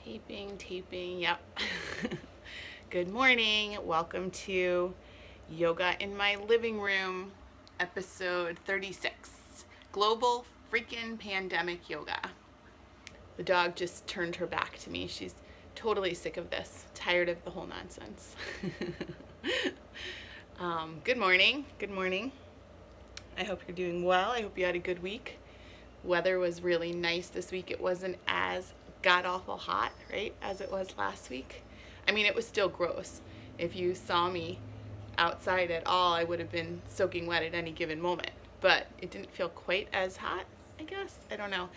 Taping, yep. Good morning. Welcome to Yoga in My Living Room, episode 36, Global Freakin' Pandemic Yoga. The dog just turned her back to me. She's totally sick of this, tired of the whole nonsense. Good morning. Good morning. I hope you're doing well. I hope you had a good week. Weather was really nice this week. It wasn't as god-awful hot, right, as it was last week. I mean, it was still gross. If you saw me outside at all, I would have been soaking wet at any given moment. But it didn't feel quite as hot, I guess. I don't know.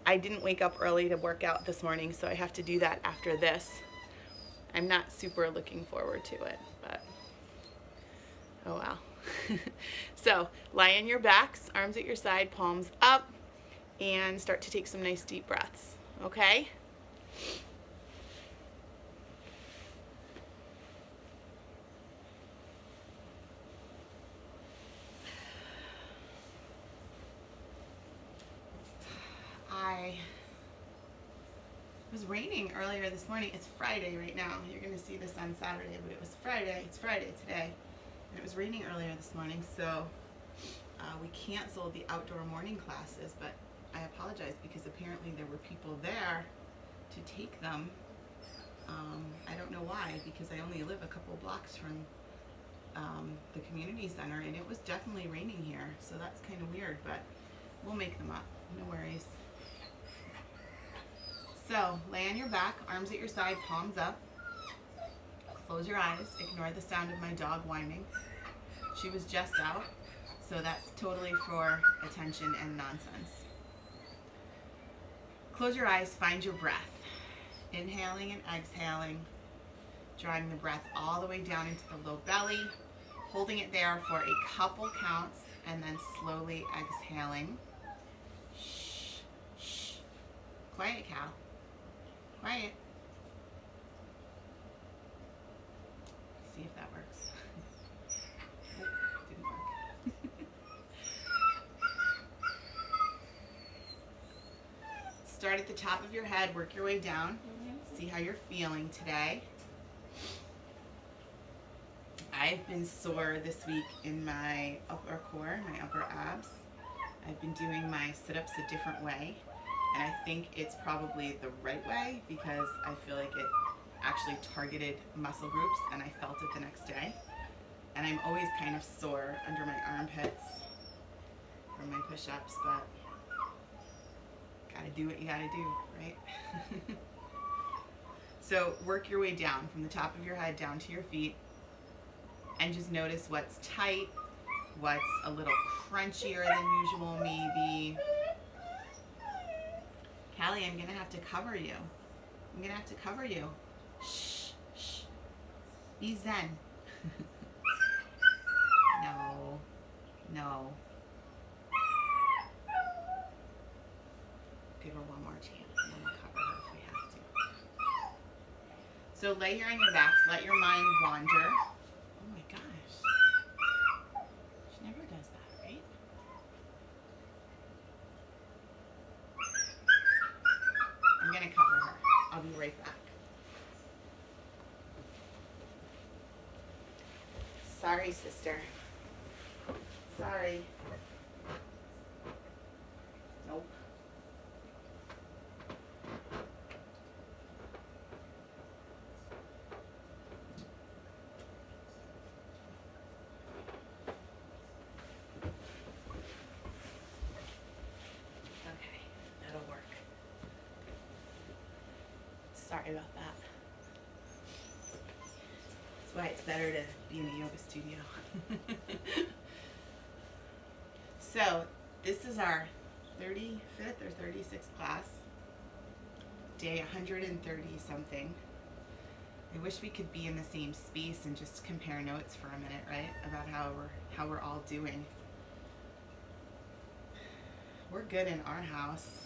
I didn't wake up early to work out this morning, so I have to do that after this. I'm not super looking forward to it, but oh well. So lie on your backs, arms at your side, palms up, and start to take some nice deep breaths, okay? It was raining earlier this morning. It's Friday right now. You're going to see this on Saturday, but it was Friday. It's Friday today. And it was raining earlier this morning, so we canceled the outdoor morning classes, but I apologize because apparently there were people there to take them. I don't know why, because I only live a couple blocks from the community center, and it was definitely raining here, so that's kind of weird, but we'll make them up. No worries. So, lay on your back, arms at your side, palms up. Close your eyes. Ignore the sound of my dog whining. She was just out, so that's totally for attention and nonsense. Close your eyes, find your breath. Inhaling and exhaling, drawing the breath all the way down into the low belly, holding it there for a couple counts, and then slowly exhaling. Shh, shh. Quiet, Cal. Quiet. See if that works. Oh, didn't work. Start at the top of your head, work your way down. See how you're feeling today. I've been sore this week in my upper core, my upper abs. I've been doing my sit-ups a different way, and I think it's probably the right way because I feel like it actually targeted muscle groups, and I felt it the next day. And I'm always kind of sore under my armpits from my push-ups, but gotta do what you gotta do, right? So work your way down from the top of your head down to your feet, and just notice what's tight, what's a little crunchier than usual maybe. Callie, I'm gonna have to cover you. I'm gonna have to cover you. Shh, shh. Be zen. No, no. Give her one more chance, and then we'll cover her if we have to. So lay here on your backs, let your mind wander. Oh my gosh. She never does that, right? I'm gonna cover her. I'll be right back. Sorry, sister. Sorry. Nope. Okay, that'll work. Sorry about that. That's why it's better to be in a yoga studio. So, this is our 35th or 36th class, day 130 something. I wish we could be in the same space and just compare notes for a minute, right? About how we're all doing. We're good in our house.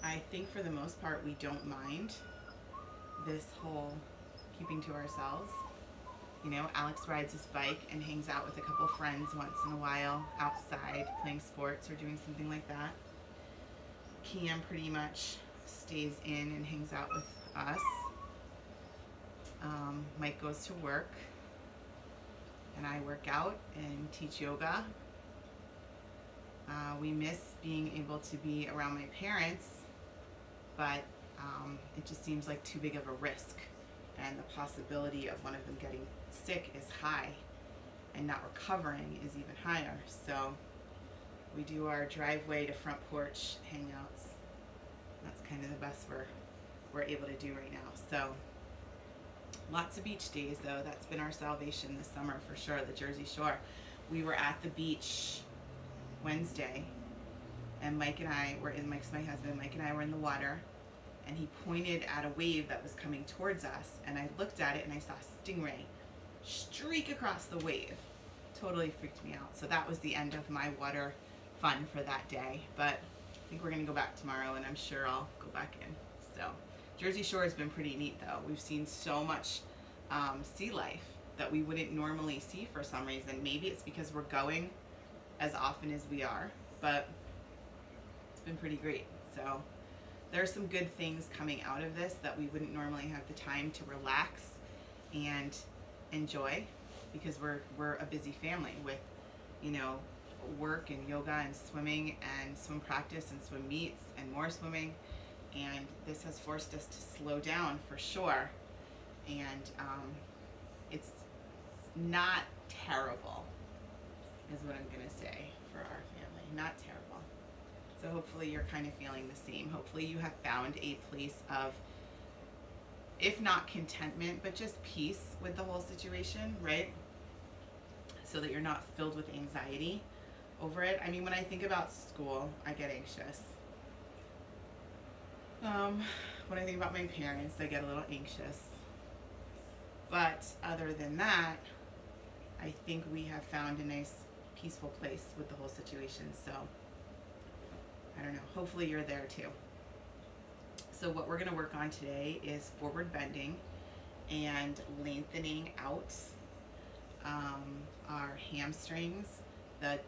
I think for the most part we don't mind this whole keeping to ourselves. You know, Alex rides his bike and hangs out with a couple friends once in a while outside playing sports or doing something like that. Cam pretty much stays in and hangs out with us. Mike goes to work, and I work out and teach yoga. We miss being able to be around my parents, but it just seems like too big of a risk, and the possibility of one of them getting sick is high, and not recovering is even higher. So we do our driveway to front porch hangouts. That's kind of the best we're able to do right now. So lots of beach days, though. That's been our salvation this summer for sure, the Jersey Shore. We were at the beach Wednesday, and Mike's my husband, Mike and I were in the water, and he pointed at a wave that was coming towards us, and I looked at it and I saw a stingray streak across the wave. Totally freaked me out. So that was the end of my water fun for that day, but I think we're gonna go back tomorrow, and I'm sure I'll go back in. So Jersey Shore has been pretty neat, though. We've seen so much sea life that we wouldn't normally see for some reason. Maybe it's because we're going as often as we are, but it's been pretty great. So there's some good things coming out of this that we wouldn't normally have the time to relax and enjoy, because we're a busy family with, you know, work and yoga and swimming and swim practice and swim meets and more swimming, and this has forced us to slow down for sure. And it's not terrible is what I'm gonna say for our family. Not terrible. So hopefully you're kind of feeling the same. Hopefully you have found a place of, if not contentment, but just peace with the whole situation, right? So that you're not filled with anxiety over it. I mean, when I think about school, I get anxious. When I think about my parents, I get a little anxious. But other than that, I think we have found a nice, peaceful place with the whole situation. So, I don't know. Hopefully you're there too. So what we're going to work on today is forward bending and lengthening out our hamstrings, the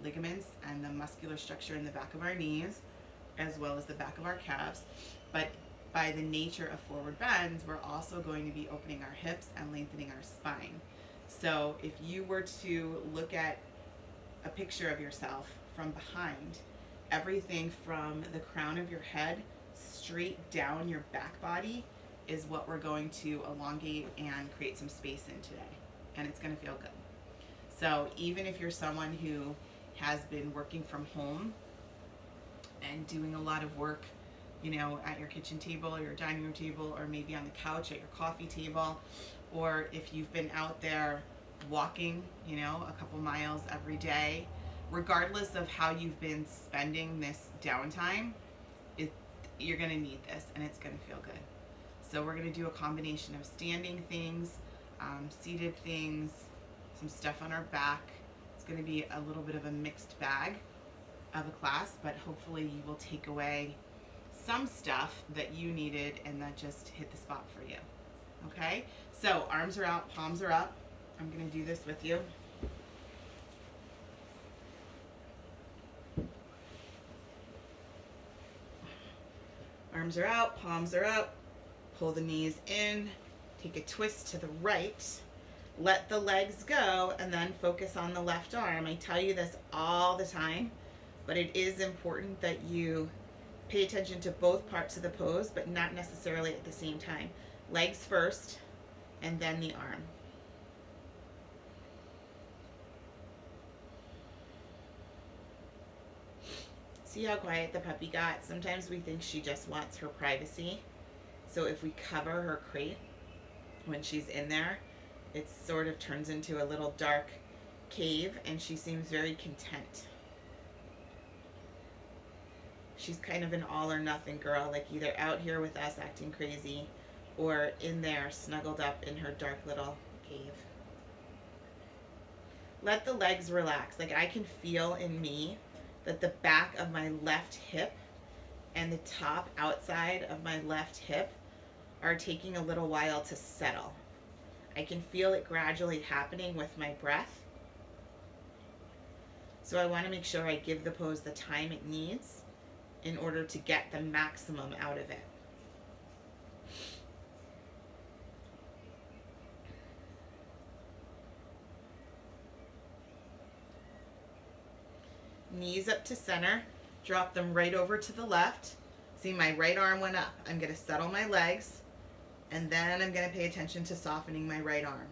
ligaments and the muscular structure in the back of our knees, as well as the back of our calves. But by the nature of forward bends, we're also going to be opening our hips and lengthening our spine. So if you were to look at a picture of yourself from behind, everything from the crown of your head straight down your back body is what we're going to elongate and create some space in today. And it's going to feel good. So even if you're someone who has been working from home and doing a lot of work, you know, at your kitchen table or your dining room table, or maybe on the couch at your coffee table, or if you've been out there walking, you know, a couple miles every day, regardless of how you've been spending this downtime, you're going to need this, and it's going to feel good. So we're going to do a combination of standing things, seated things, some stuff on our back. It's going to be a little bit of a mixed bag of a class, but hopefully you will take away some stuff that you needed and that just hit the spot for you. Okay? So arms are out, palms are up. I'm going to do this with you. Arms are out, palms are up. Pull the knees in. Take a twist to the right. Let the legs go, and then focus on the left arm. I tell you this all the time, but it is important that you pay attention to both parts of the pose, but not necessarily at the same time. Legs first, and then the arm. See how quiet the puppy got? Sometimes we think she just wants her privacy. So if we cover her crate when she's in there, it sort of turns into a little dark cave, and she seems very content. She's kind of an all or nothing girl, like either out here with us acting crazy or in there snuggled up in her dark little cave. Let the legs relax. Like I can feel in me that the back of my left hip and the top outside of my left hip are taking a little while to settle. I can feel it gradually happening with my breath. So I want to make sure I give the pose the time it needs in order to get the maximum out of it. Knees up to center, drop them right over to the left. See, my right arm went up. I'm going to settle my legs, and then I'm going to pay attention to softening my right arm.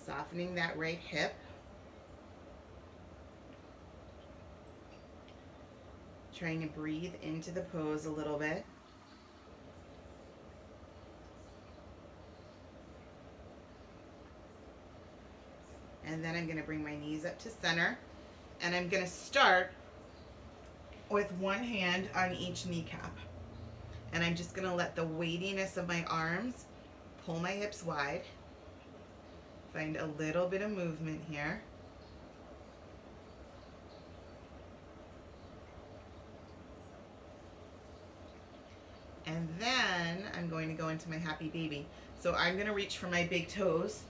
Softening that right hip. Trying to breathe into the pose a little bit. And then I'm going to bring my knees up to center. And I'm going to start with one hand on each kneecap. And I'm just going to let the weightiness of my arms pull my hips wide. Find a little bit of movement here. And then I'm going to go into my happy baby. So I'm going to reach for my big toes.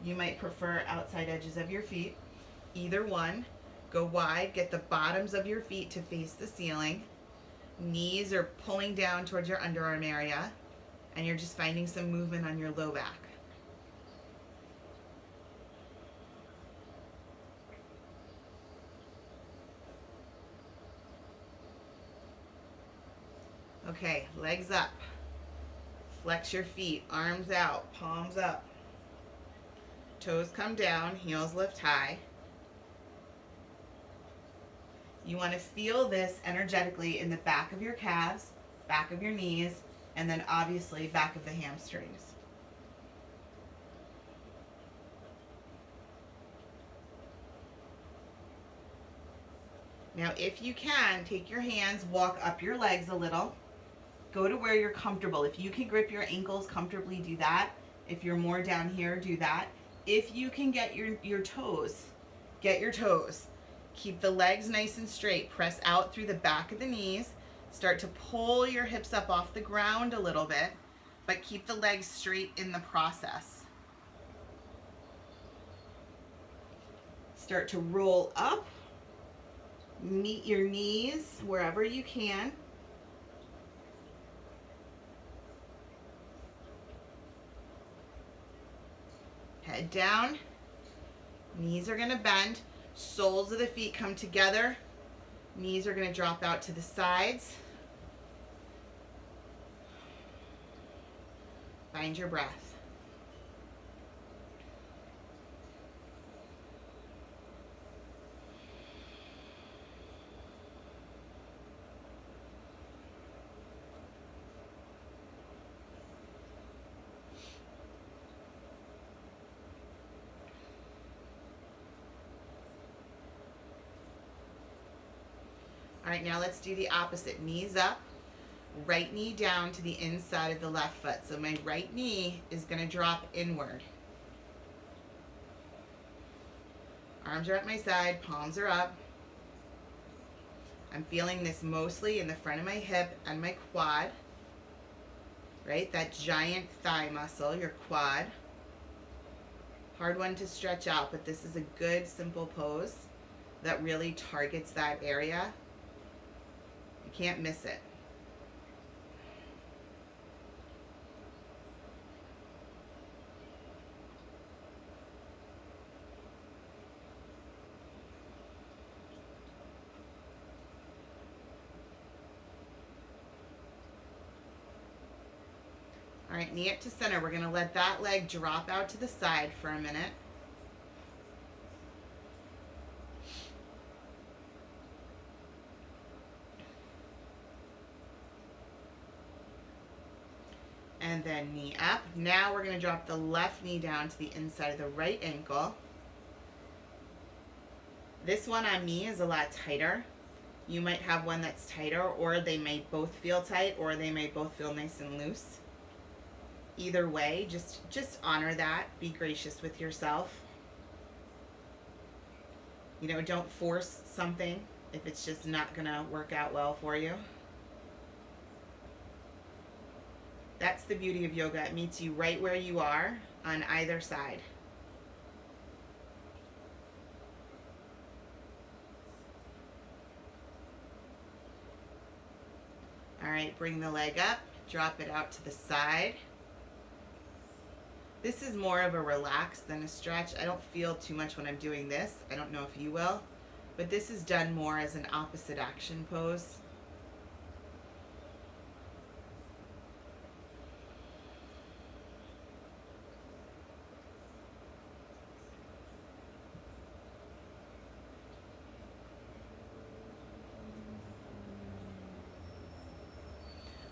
You might prefer outside edges of your feet. Either one. Go wide, get the bottoms of your feet to face the ceiling. Knees are pulling down towards your underarm area. And you're just finding some movement on your low back. Okay, legs up. Flex your feet, arms out, palms up. Toes come down, heels lift high. You want to feel this energetically in the back of your calves, back of your knees, and then obviously back of the hamstrings. Now, if you can, take your hands, walk up your legs a little. Go to where you're comfortable. If you can grip your ankles comfortably, do that. If you're more down here, do that. If you can get your toes, get your toes. Keep the legs nice and straight. Press out through the back of the knees. Start to pull your hips up off the ground a little bit, but keep the legs straight in the process. Start to roll up. Meet your knees wherever you can. Head down. Knees are going to bend. Soles of the feet come together. Knees are going to drop out to the sides. Find your breath. All right, now let's do the opposite. Knees up, right knee down to the inside of the left foot. So my right knee is going to drop inward. Arms are at my side, palms are up. I'm feeling this mostly in the front of my hip and my quad, right? That giant thigh muscle, your quad. Hard one to stretch out, but this is a good, simple pose that really targets that area. Can't miss it. All right, knee up to center. We're going to let that leg drop out to the side for a minute. And then knee up. Now we're going to drop the left knee down to the inside of the right ankle. This one on me is a lot tighter. You might have one that's tighter, or they may both feel tight, or they may both feel nice and loose. Either way, just honor that. Be gracious with yourself. You know, don't force something if it's just not gonna work out well for you. That's the beauty of yoga. It meets you right where you are on either side. All right, bring the leg up, drop it out to the side. This is more of a relax than a stretch. I don't feel too much when I'm doing this. I don't know if you will, but this is done more as an opposite action pose.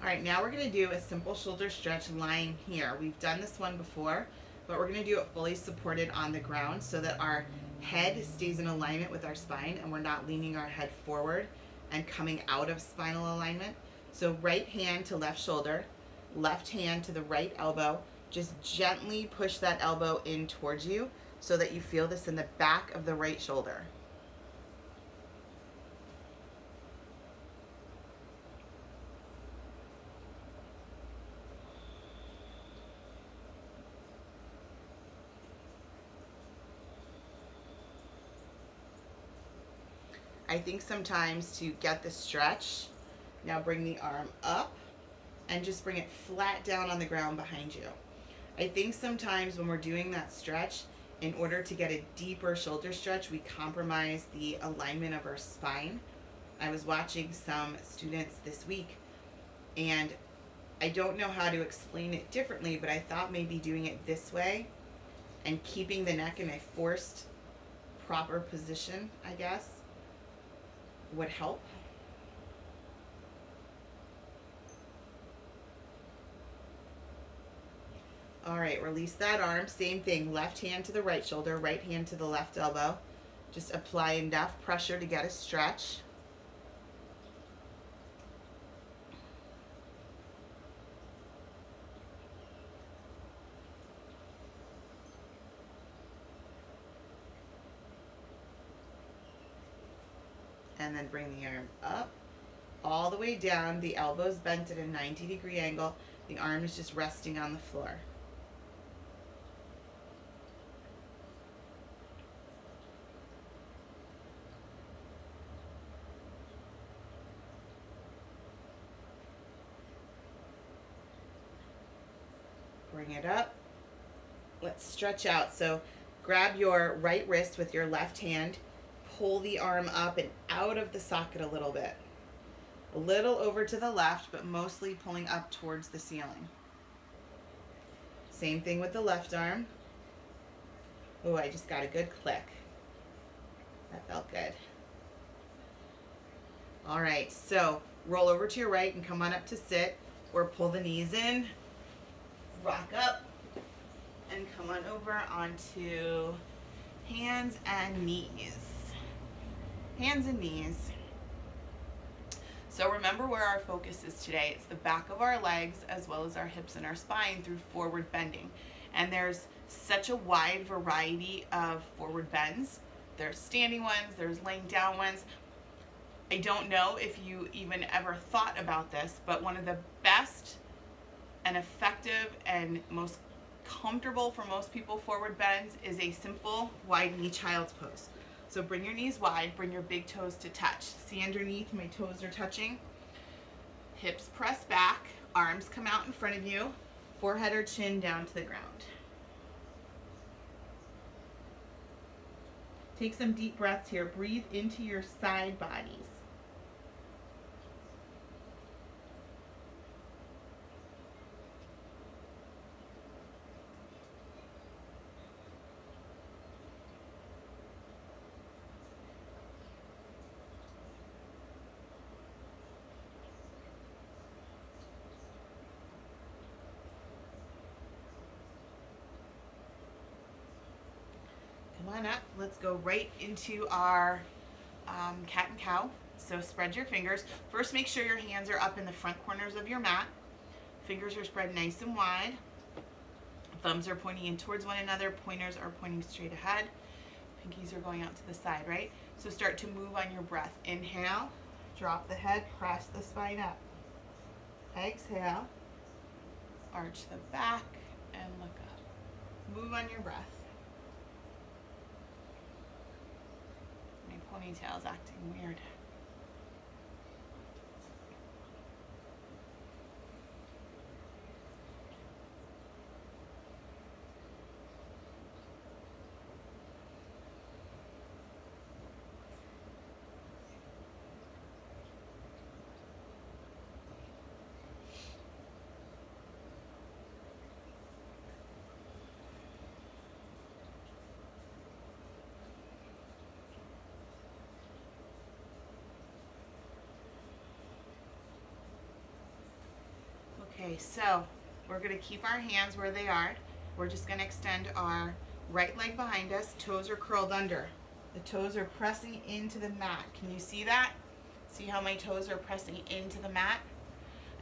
All right, now we're gonna do a simple shoulder stretch lying here. We've done this one before, but we're gonna do it fully supported on the ground so that our head stays in alignment with our spine and we're not leaning our head forward and coming out of spinal alignment. So right hand to left shoulder, left hand to the right elbow. Just gently push that elbow in towards you so that you feel this in the back of the right shoulder. I think sometimes to get the stretch, now bring the arm up and just bring it flat down on the ground behind you. I think sometimes when we're doing that stretch, in order to get a deeper shoulder stretch, we compromise the alignment of our spine. I was watching some students this week, and I don't know how to explain it differently, but I thought maybe doing it this way and keeping the neck in a forced proper position, I guess, would help. All right, release that arm. Same thing, left hand to the right shoulder, right hand to the left elbow. Just apply enough pressure to get a stretch. And then bring the arm up, all the way down. The elbow's bent at a 90-degree angle. The arm is just resting on the floor. Bring it up. Let's stretch out. So grab your right wrist with your left hand, pull the arm up and out of the socket a little bit. A little over to the left, but mostly pulling up towards the ceiling. Same thing with the left arm. Oh, I just got a good click. That felt good. All right, so roll over to your right and come on up to sit, or pull the knees in, rock up, and come on over onto hands and knees. Hands and knees. So remember where our focus is today. It's the back of our legs as well as our hips and our spine through forward bending. And there's such a wide variety of forward bends. There's standing ones, there's laying down ones. I don't know if you even ever thought about this, but one of the best and effective and most comfortable for most people forward bends is a simple wide knee child's pose. So bring your knees wide, bring your big toes to touch. See underneath, my toes are touching. Hips press back, arms come out in front of you, forehead or chin down to the ground. Take some deep breaths here. Breathe into your side bodies. Come on up. Let's go right into our cat and cow. So spread your fingers. First, make sure your hands are up in the front corners of your mat. Fingers are spread nice and wide. Thumbs are pointing in towards one another. Pointers are pointing straight ahead. Pinkies are going out to the side, right? So start to move on your breath. Inhale, drop the head, press the spine up. Exhale, arch the back, and look up. Move on your breath. My ponytail's acting weird. Okay, so we're going to keep our hands where they are. We're just going to extend our right leg behind us. Toes are curled under. The toes are pressing into the mat. Can you see that? See how my toes are pressing into the mat?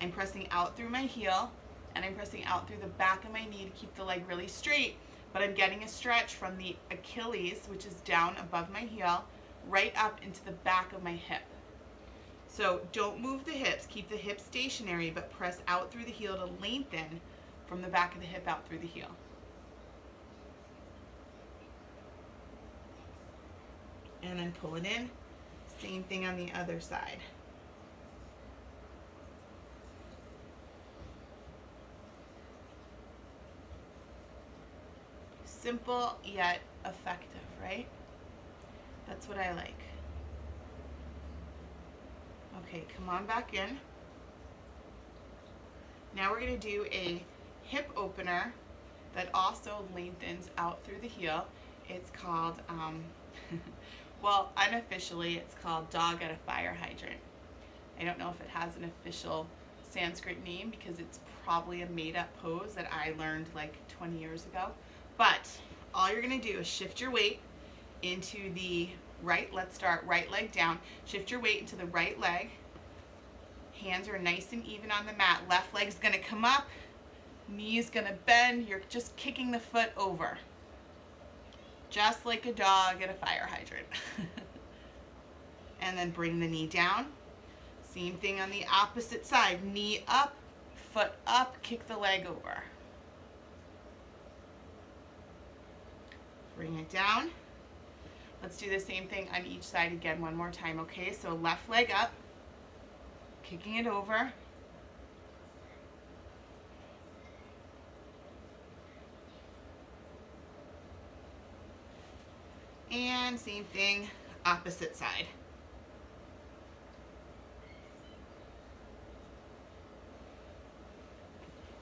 I'm pressing out through my heel, and I'm pressing out through the back of my knee to keep the leg really straight, but I'm getting a stretch from the Achilles, which is down above my heel, right up into the back of my hip. So don't move the hips. Keep the hips stationary, but press out through the heel to lengthen from the back of the hip out through the heel. And then pull it in. Same thing on the other side. Simple yet effective, right? That's what I like. Okay, come on back in. Now we're going to do a hip opener that also lengthens out through the heel. It's called, well, unofficially it's called dog at a fire hydrant. I don't know if it has an official Sanskrit name because it's probably a made-up pose that I learned like 20 years ago. But all you're going to do is shift your weight into the right. Let's start right leg down. Shift your weight into the right leg. Hands are nice and even on the mat. Left leg's going to come up. Knee's going to bend. You're just kicking the foot over. Just like a dog at a fire hydrant. And then bring the knee down. Same thing on the opposite side. Knee up, foot up, kick the leg over. Bring it down. Let's do the same thing on each side again one more time, okay? So left leg up, kicking it over. And same thing, opposite side.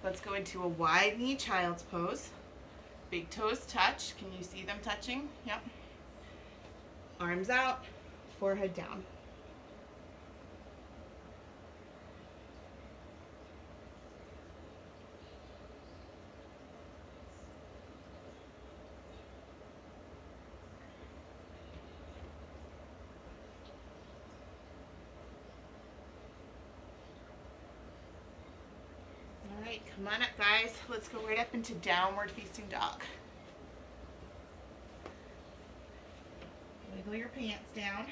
Let's go into a wide knee child's pose. Big toes touch. Can you see them touching? Yep. Arms out, forehead down. All right, come on up, guys. Let's go right up into downward facing dog. Wiggle your pants down.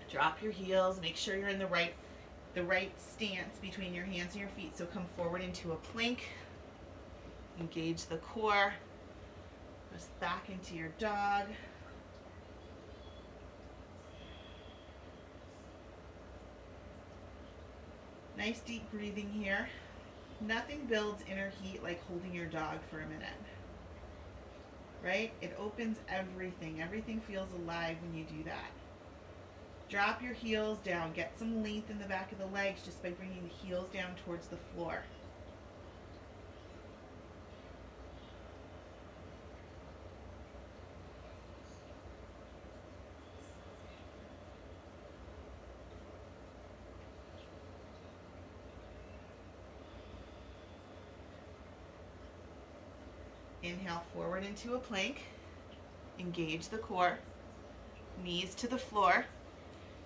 Drop your heels. Make sure you're in the right stance between your hands and your feet. So come forward into a plank. Engage the core. Press back into your dog. Nice deep breathing here. Nothing builds inner heat like holding your dog for a minute. Right? It opens everything. Everything feels alive when you do that. Drop your heels down. Get some length in the back of the legs just by bringing the heels down towards the floor. Inhale forward into a plank. Engage the core. Knees to the floor,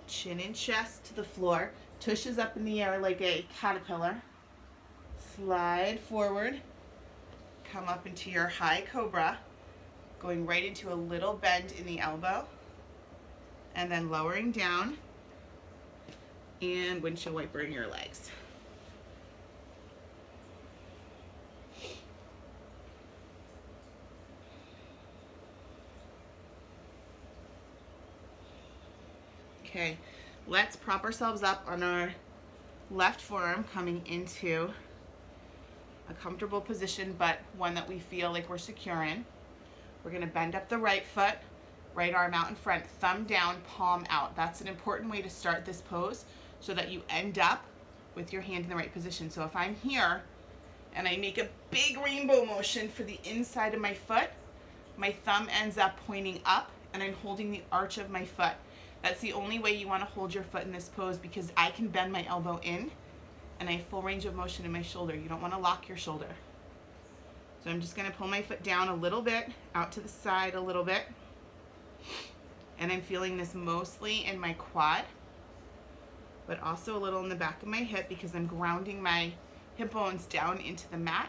chin and chest to the floor, tushes up in the air like a caterpillar. Slide forward, come up into your high cobra, going right into a little bend in the elbow, and then lowering down and windshield wipering your legs. Okay, let's prop ourselves up on our left forearm, coming into a comfortable position, but one that we feel like we're secure in. We're gonna bend up the right foot, right arm out in front, thumb down, palm out. That's an important way to start this pose so that you end up with your hand in the right position. So if I'm here and I make a big rainbow motion for the inside of my foot, my thumb ends up pointing up and I'm holding the arch of my foot. That's the only way you want to hold your foot in this pose, because I can bend my elbow in and I have full range of motion in my shoulder. You don't want to lock your shoulder. So I'm just going to pull my foot down a little bit, out to the side a little bit. And I'm feeling this mostly in my quad, but also a little in the back of my hip because I'm grounding my hip bones down into the mat.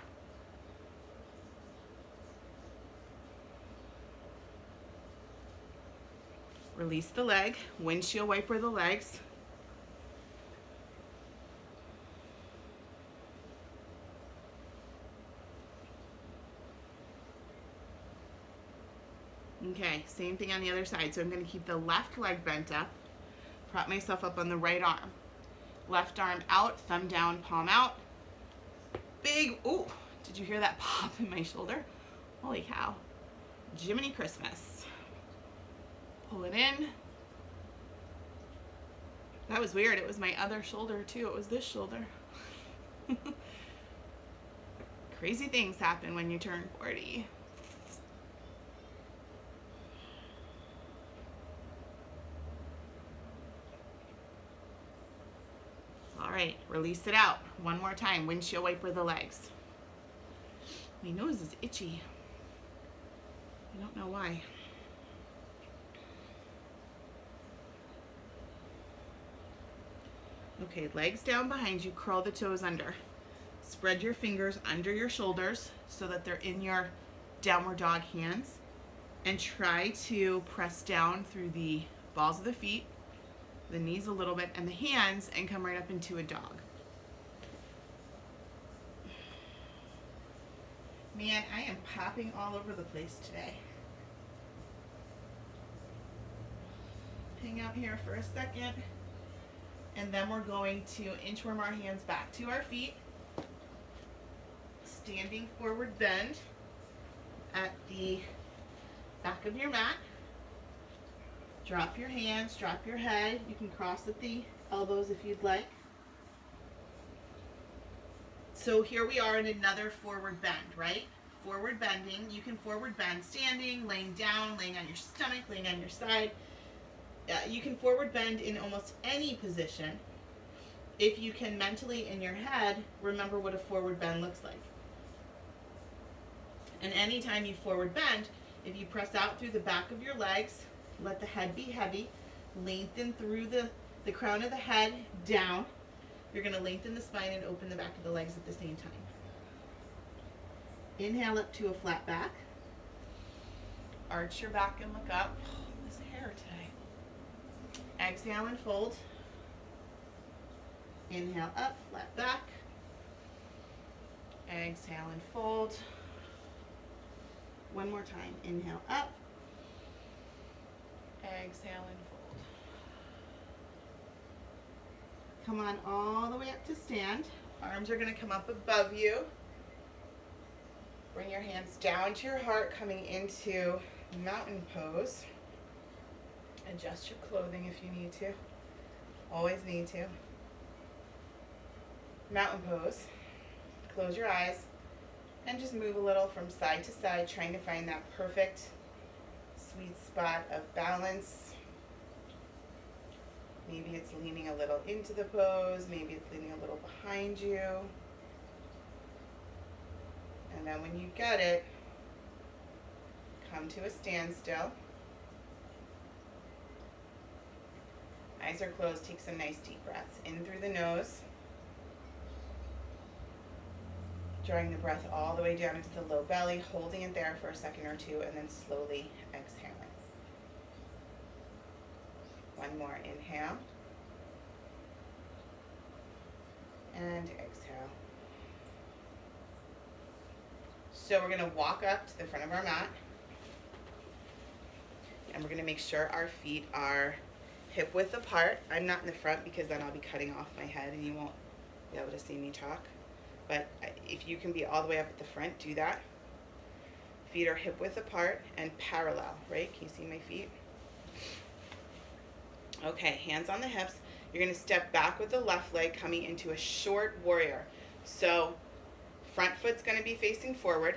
Release the leg, windshield wiper the legs. Okay, same thing on the other side. So I'm going to keep the left leg bent up, prop myself up on the right arm. Left arm out, thumb down, palm out. Big, ooh, did you hear that pop in my shoulder? Holy cow. Jiminy Christmas. Pull it in. That was weird. It was my other shoulder too. It was this shoulder. Crazy things happen when you turn 40. All right, release it out. One more time. Windshield wiper the legs. My nose is itchy. I don't know why. Okay, legs down behind you, curl the toes under. Spread your fingers under your shoulders so that they're in your downward dog hands, and try to press down through the balls of the feet, the knees a little bit, and the hands, and come right up into a dog. Man, I am popping all over the place today. Hang out here for a second. And then we're going to inchworm our hands back to our feet. Standing forward bend at the back of your mat. Drop your hands, drop your head. You can cross at the elbows if you'd like. So here we are in another forward bend, right? Forward bending. You can forward bend standing, laying down, laying on your stomach, laying on your side. You can forward bend in almost any position if you can mentally in your head remember what a forward bend looks like. And anytime you forward bend, if you press out through the back of your legs, let the head be heavy, lengthen through the crown of the head down. You're going to lengthen the spine and open the back of the legs at the same time. Inhale up to a flat back. Arch your back and look up. Oh, this hair today. Exhale and fold. Inhale up, flat back. Exhale and fold. One more time. Inhale up. Exhale and fold. Come on all the way up to stand. Arms are going to come up above you. Bring your hands down to your heart, coming into mountain pose. Adjust your clothing if you need to. Always need to. Mountain pose. Close your eyes and just move a little from side to side, trying to find that perfect sweet spot of balance. Maybe it's leaning a little into the pose, maybe it's leaning a little behind you. And then when you get it, come to a standstill. Eyes are closed. Take some nice deep breaths in through the nose. Drawing the breath all the way down into the low belly, holding it there for a second or two, and then slowly exhaling. One more inhale. And exhale. So we're going to walk up to the front of our mat. And we're going to make sure our feet are hip width apart. I'm not in the front because then I'll be cutting off my head and you won't be able to see me talk. But if you can be all the way up at the front, do that. Feet are hip width apart and parallel, right? Can you see my feet? Okay, hands on the hips. You're going to step back with the left leg coming into a short warrior. So front foot's going to be facing forward.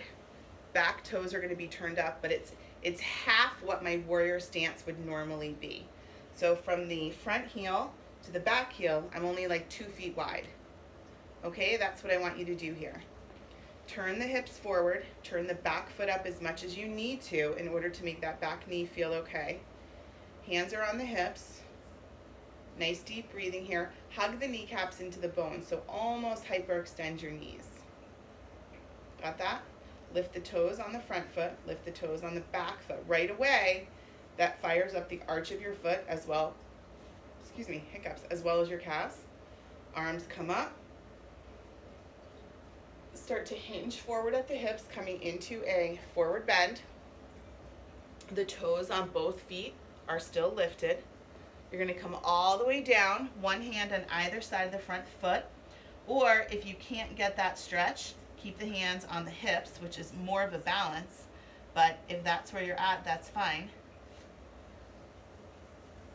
Back toes are going to be turned up, but it's half what my warrior stance would normally be. So from the front heel to the back heel, I'm only like 2 feet wide. Okay, that's what I want you to do here. Turn the hips forward, turn the back foot up as much as you need to in order to make that back knee feel okay. Hands are on the hips. Nice deep breathing here. Hug the kneecaps into the bone, so almost hyperextend your knees. Got that? Lift the toes on the front foot, lift the toes on the back foot. Right away, that fires up the arch of your foot as well, hiccups, as well as your calves. Arms come up. Start to hinge forward at the hips, coming into a forward bend. The toes on both feet are still lifted. You're going to come all the way down, one hand on either side of the front foot. Or if you can't get that stretch, keep the hands on the hips, which is more of a balance. But if that's where you're at, that's fine.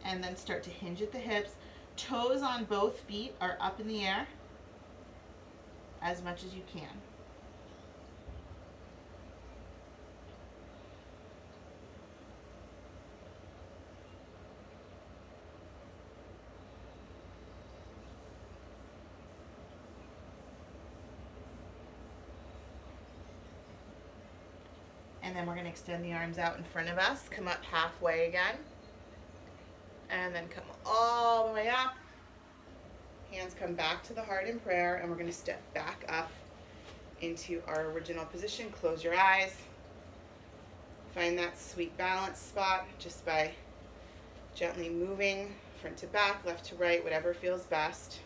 And then start to hinge at the hips. Toes on both feet are up in the air as much as you can. And then we're going to extend the arms out in front of us. Come up halfway again. And then come all the way up. Hands come back to the heart in prayer. And we're going to step back up into our original position. Close your eyes. Find that sweet balance spot just by gently moving front to back, left to right, whatever feels best.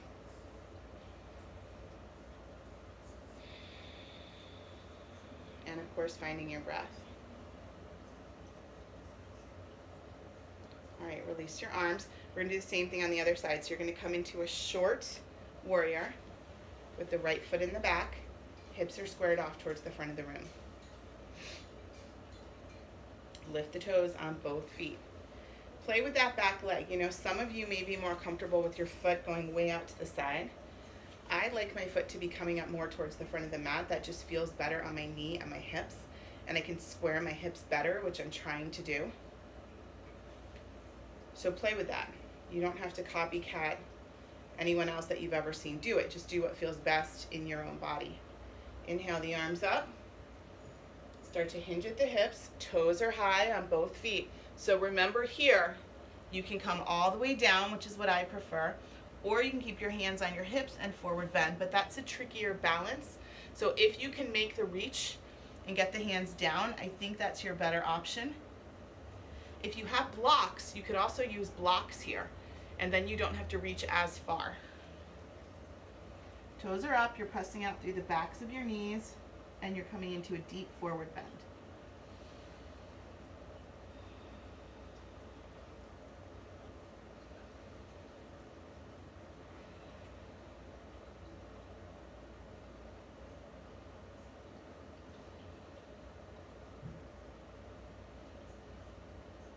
And of course, finding your breath. All right, release your arms. We're going to do the same thing on the other side. So you're going to come into a short warrior with the right foot in the back. Hips are squared off towards the front of the room. Lift the toes on both feet. Play with that back leg. You know, some of you may be more comfortable with your foot going way out to the side. I like my foot to be coming up more towards the front of the mat. That just feels better on my knee and my hips. And I can square my hips better, which I'm trying to do. So play with that. You don't have to copycat anyone else that you've ever seen do it. Just do what feels best in your own body. Inhale the arms up. Start to hinge at the hips. Toes are high on both feet. So remember here, you can come all the way down, which is what I prefer. Or you can keep your hands on your hips and forward bend, but that's a trickier balance. So if you can make the reach and get the hands down, I think that's your better option. If you have blocks, you could also use blocks here, and then you don't have to reach as far. Toes are up, you're pressing out through the backs of your knees, and you're coming into a deep forward bend.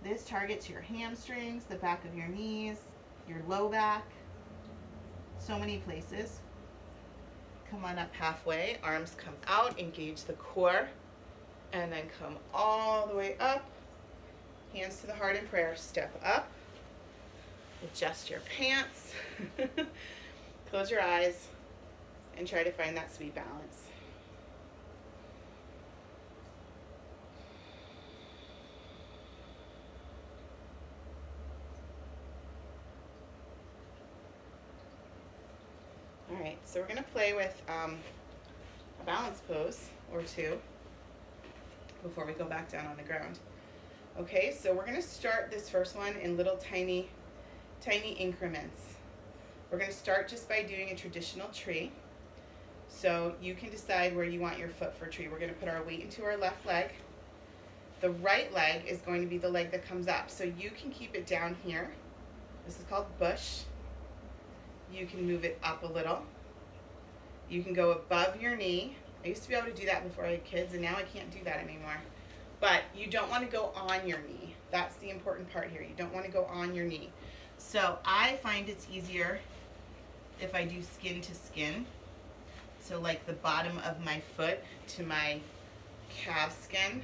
This targets your hamstrings, the back of your knees, your low back, so many places. Come on up halfway, arms come out, engage the core, and then come all the way up. Hands to the heart in prayer, step up, adjust your pants, close your eyes, and try to find that sweet balance. All right, so we're gonna play with a balance pose or two before we go back down on the ground. Okay, so we're gonna start this first one in little tiny increments. We're gonna start just by doing a traditional tree. So you can decide where you want your foot for tree. We're gonna put our weight into our left leg. The right leg is going to be the leg that comes up. So you can keep it down here. This is called bush. You can move it up a little. You can go above your knee. I used to be able to do that before I had kids, and now I can't do that anymore. But you don't want to go on your knee. That's the important part here. You don't want to go on your knee. So I find it's easier if I do skin to skin. So like the bottom of my foot to my calf skin,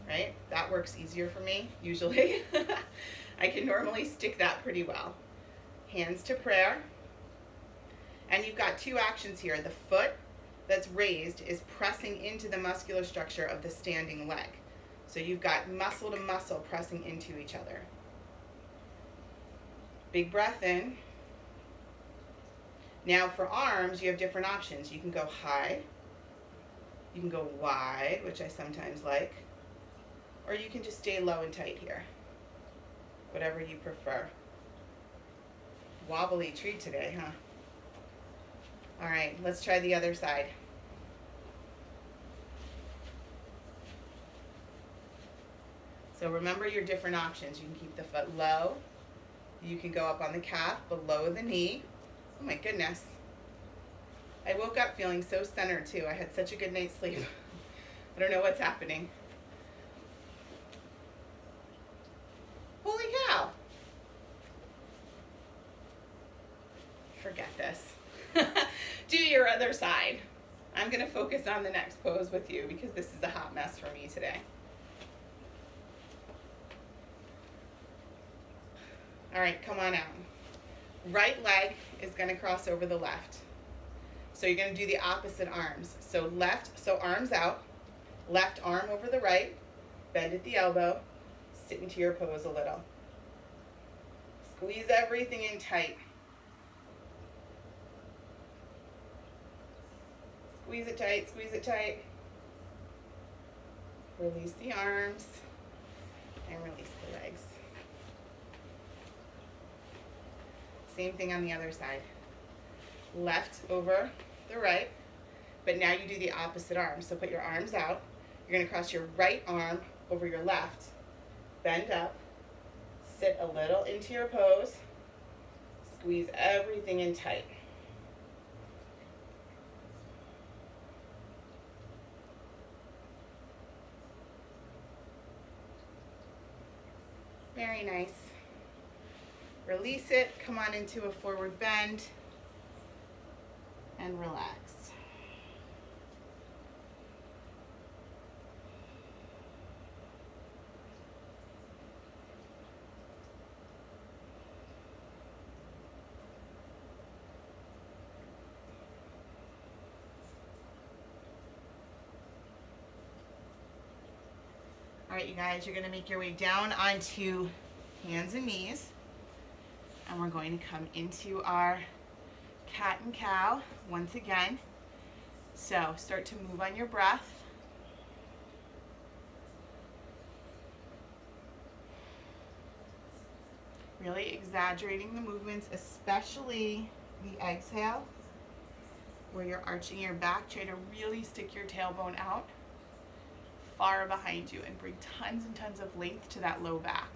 right? That works easier for me, usually. I can normally stick that pretty well. Hands to prayer. And you've got two actions here. The foot that's raised is pressing into the muscular structure of the standing leg. So you've got muscle to muscle pressing into each other. Big breath in. Now for arms, you have different options. You can go high, you can go wide, which I sometimes like, or you can just stay low and tight here. Whatever you prefer. Wobbly tree today, huh? All right, let's try the other side. So remember your different options. You can keep the foot low. You can go up on the calf, below the knee. Oh my goodness. I woke up feeling so centered too. I had such a good night's sleep. I don't know what's happening. Holy cow. Forget this. Do your other side. I'm going to focus on the next pose with you because this is a hot mess for me today. All right, come on out. Right leg is going to cross over the left. So you're going to do the opposite arms. So left, so arms out, left arm over the right, bend at the elbow, sit into your pose a little. Squeeze everything in tight. Squeeze it tight, squeeze it tight. Release the arms and release the legs. Same thing on the other side. Left over the right, but now you do the opposite arm. So put your arms out. You're going to cross your right arm over your left. Bend up. Sit a little into your pose. Squeeze everything in tight. Very nice. Release it, come on into a forward bend, and relax. All right, you guys, you're gonna make your way down onto hands and knees. And we're going to come into our cat and cow once again. So start to move on your breath. Really exaggerating the movements, especially the exhale, where you're arching your back. Try to really stick your tailbone out far behind you and bring tons and tons of length to that low back.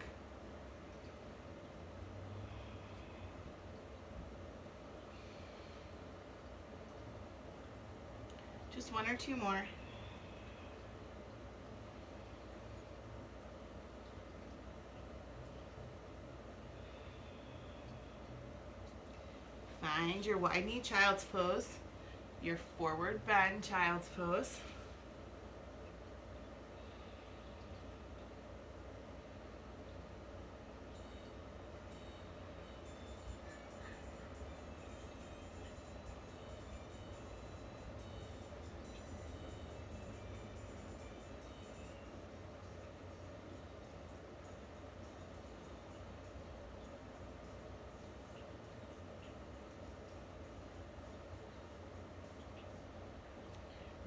Just one or two more. Find your wide knee child's pose, your forward bend child's pose.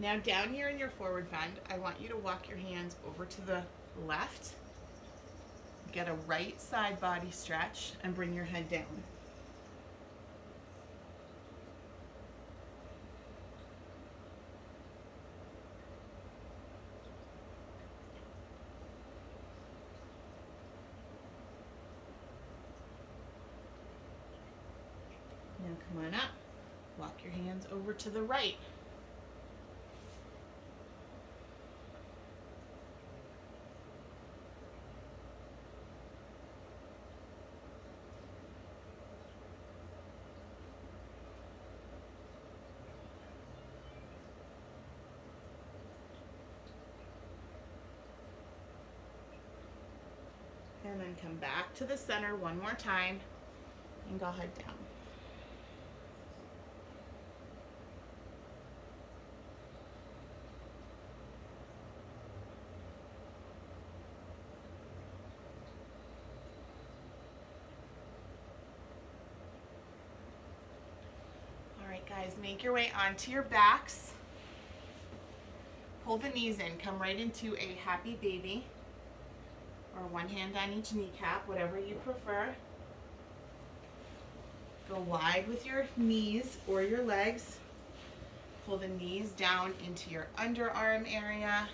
Now down here in your forward bend, I want you to walk your hands over to the left, get a right side body stretch, and bring your head down. Now come on up, walk your hands over to the right. And then come back to the center one more time and go head down. All right, guys, make your way onto your backs. Pull the knees in, come right into a happy baby, or one hand on each kneecap, whatever you prefer. Go wide with your knees or your legs. Pull the knees down into your underarm area.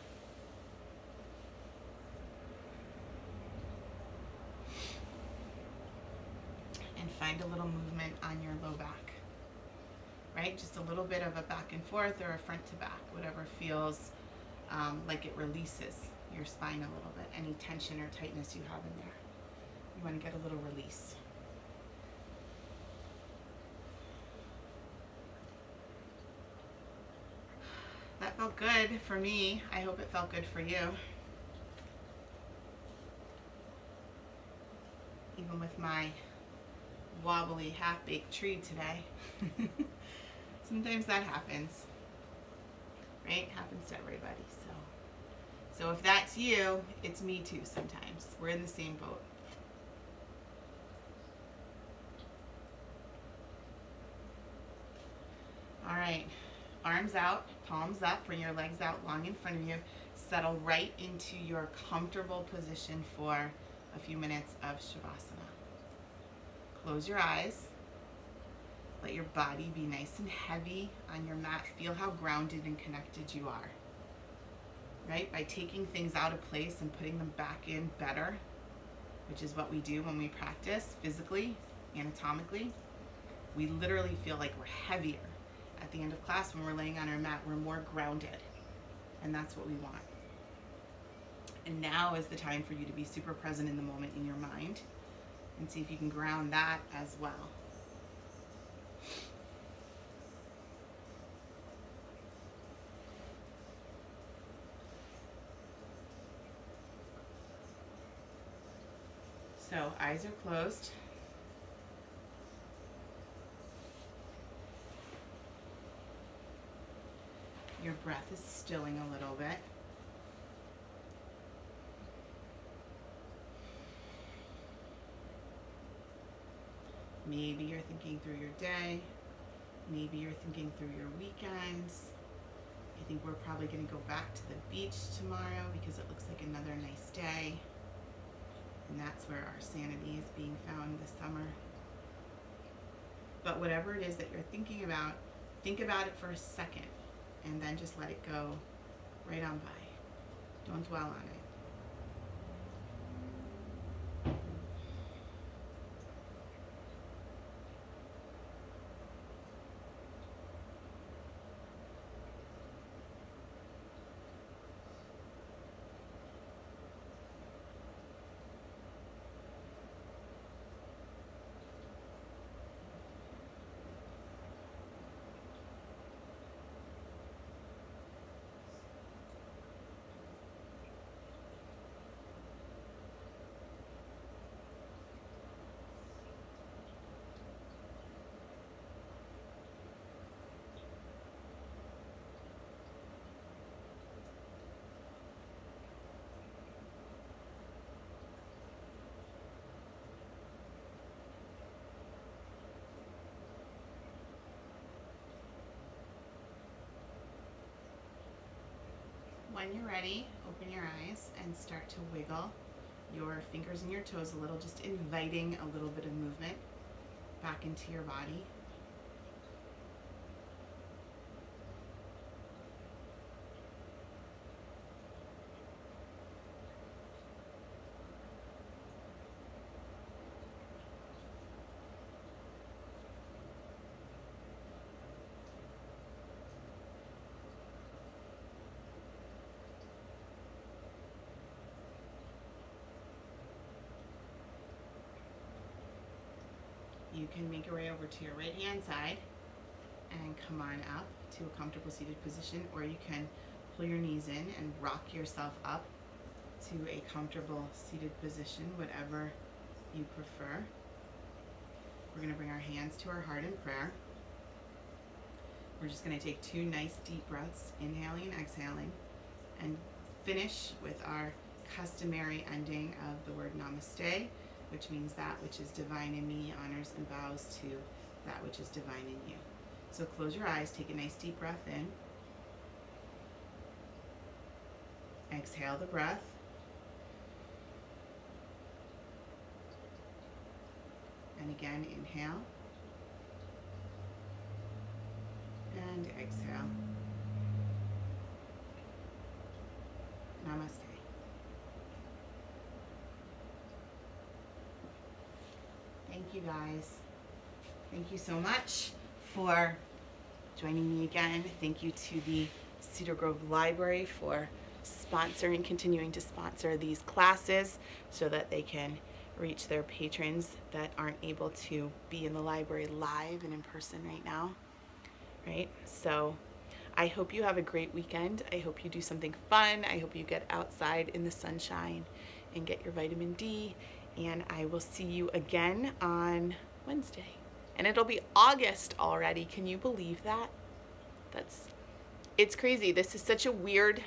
And find a little movement on your low back. Right? Just a little bit of a back and forth or a front to back, whatever feels like it releases your spine a little bit, any tension or tightness you have in there. You want to get a little release. That felt good for me. I hope it felt good for you. Even with my wobbly half-baked tree today. Sometimes that happens. Right? Happens to everybody. So if that's you, it's me too sometimes. We're in the same boat. All right. Arms out, palms up, bring your legs out long in front of you. Settle right into your comfortable position for a few minutes of Shavasana. Close your eyes. Let your body be nice and heavy on your mat. Feel how grounded and connected you are. Right? By taking things out of place and putting them back in better, which is what we do when we practice physically, anatomically, we literally feel like we're heavier. At the end of class, when we're laying on our mat, we're more grounded. And that's what we want. And now is the time for you to be super present in the moment in your mind and see if you can ground that as well. So eyes are closed. Your breath is stilling a little bit. Maybe you're thinking through your day. Maybe you're thinking through your weekends. I think we're probably going to go back to the beach tomorrow because it looks like another nice day. And that's where our sanity is being found this summer. But whatever it is that you're thinking about, think about it for a second and then just let it go right on by. Don't dwell on it. when you're ready, open your eyes and start to wiggle your fingers and your toes a little, just inviting a little bit of movement back into your body. You can make your way over to your right hand side and come on up to a comfortable seated position, or you can pull your knees in and rock yourself up to a comfortable seated position, whatever you prefer. We're going to bring our hands to our heart in prayer. We're just going to take 2 nice deep breaths, inhaling and exhaling, and finish with our customary ending of the word namaste, which means that which is divine in me honors and bows to that which is divine in you. So close your eyes, take a nice deep breath in. Exhale the breath. And again, inhale. And exhale. Namaste. Thank you guys. Thank you so much for joining me again. Thank you to the Cedar Grove Library for continuing to sponsor these classes so that they can reach their patrons that aren't able to be in the library live and in person right now. Right? So I hope you have a great weekend. I hope you do something fun. I hope you get outside in the sunshine and get your vitamin D. And I will see you again on Wednesday. And it'll be August already. Can you believe that? It's crazy. This is such a weird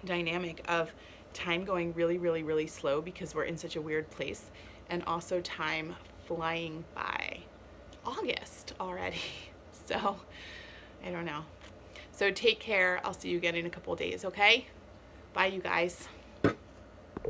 dynamic of time going really, really, really slow because we're in such a weird place, and also time flying by. August already. So, I don't know. So take care. I'll see you again in a couple of days, okay? Bye, you guys.